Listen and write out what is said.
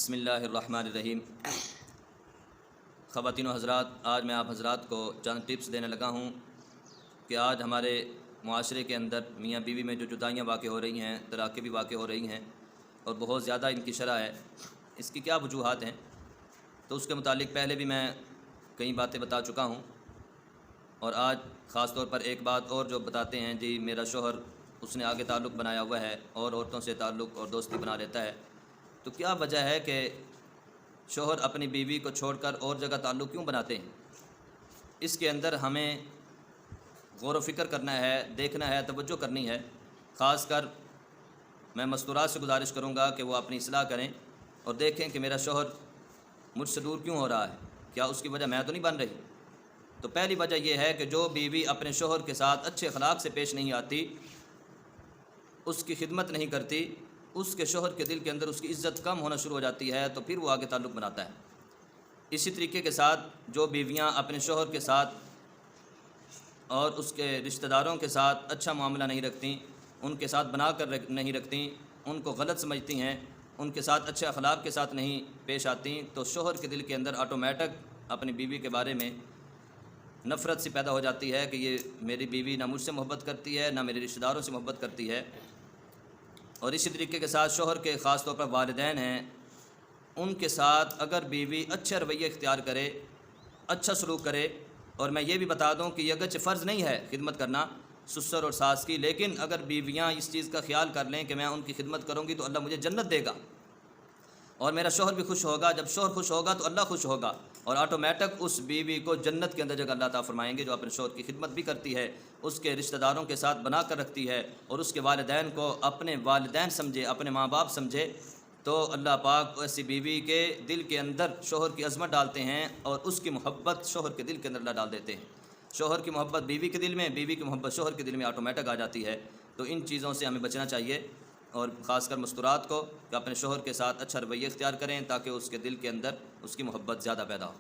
بسم اللہ الرحمن الرحیم۔ خواتین و حضرات، آج میں آپ حضرات کو چند ٹپس دینے لگا ہوں کہ آج ہمارے معاشرے کے اندر میاں بیوی میں جو جدائیاں واقع ہو رہی ہیں، طلاقیں بھی واقع ہو رہی ہیں اور بہت زیادہ ان کی شرح ہے، اس کی کیا وجوہات ہیں، تو اس کے متعلق پہلے بھی میں کئی باتیں بتا چکا ہوں، اور آج خاص طور پر ایک بات اور جو بتاتے ہیں، جی میرا شوہر اس نے آگے تعلق بنایا ہوا ہے اور عورتوں سے تعلق اور دوستی بنا لیتا ہے، تو کیا وجہ ہے کہ شوہر اپنی بیوی کو چھوڑ کر اور جگہ تعلق کیوں بناتے ہیں؟ اس کے اندر ہمیں غور و فکر کرنا ہے، دیکھنا ہے، توجہ کرنی ہے۔ خاص کر میں مستورات سے گزارش کروں گا کہ وہ اپنی اصلاح کریں اور دیکھیں کہ میرا شوہر مجھ سے دور کیوں ہو رہا ہے، کیا اس کی وجہ میں تو نہیں بن رہی؟ تو پہلی وجہ یہ ہے کہ جو بیوی اپنے شوہر کے ساتھ اچھے اخلاق سے پیش نہیں آتی، اس کی خدمت نہیں کرتی، اس کے شوہر کے دل کے اندر اس کی عزت کم ہونا شروع ہو جاتی ہے، تو پھر وہ آگے تعلق بناتا ہے۔ اسی طریقے کے ساتھ جو بیویاں اپنے شوہر کے ساتھ اور اس کے رشتہ داروں کے ساتھ اچھا معاملہ نہیں رکھتیں، ان کے ساتھ بنا کر نہیں رکھتیں، ان کو غلط سمجھتی ہیں، ان کے ساتھ اچھے اخلاق کے ساتھ نہیں پیش آتیں، تو شوہر کے دل کے اندر آٹومیٹک اپنی بیوی کے بارے میں نفرت سی پیدا ہو جاتی ہے کہ یہ میری بیوی نہ مجھ سے محبت کرتی ہے، نہ میرے رشتہ داروں سے محبت کرتی ہے۔ اور اسی طریقے کے ساتھ شوہر کے خاص طور پر والدین ہیں، ان کے ساتھ اگر بیوی اچھا رویہ اختیار کرے، اچھا سلوک کرے، اور میں یہ بھی بتا دوں کہ یہ اگرچہ فرض نہیں ہے خدمت کرنا سسر اور ساس کی، لیکن اگر بیویاں اس چیز کا خیال کر لیں کہ میں ان کی خدمت کروں گی تو اللہ مجھے جنت دے گا اور میرا شوہر بھی خوش ہوگا، جب شوہر خوش ہوگا تو اللہ خوش ہوگا، اور آٹومیٹک اس بیوی کو جنت کے اندر جگہ اللہ تعالیٰ فرمائیں گے، جو اپنے شوہر کی خدمت بھی کرتی ہے، اس کے رشتہ داروں کے ساتھ بنا کر رکھتی ہے، اور اس کے والدین کو اپنے والدین سمجھے، اپنے ماں باپ سمجھے، تو اللہ پاک ایسی بیوی کے دل کے اندر شوہر کی عظمت ڈالتے ہیں اور اس کی محبت شوہر کے دل کے اندر اللہ ڈال دیتے ہیں۔ شوہر کی محبت بیوی کے دل میں، بیوی کی محبت شوہر کے دل میں آٹومیٹک آ جاتی ہے۔ تو ان چیزوں سے ہمیں بچنا چاہیے، اور خاص کر مستورات کو کہ اپنے شوہر کے ساتھ اچھا رویہ اختیار کریں تاکہ اس کے دل کے اندر اس کی محبت زیادہ پیدا ہو۔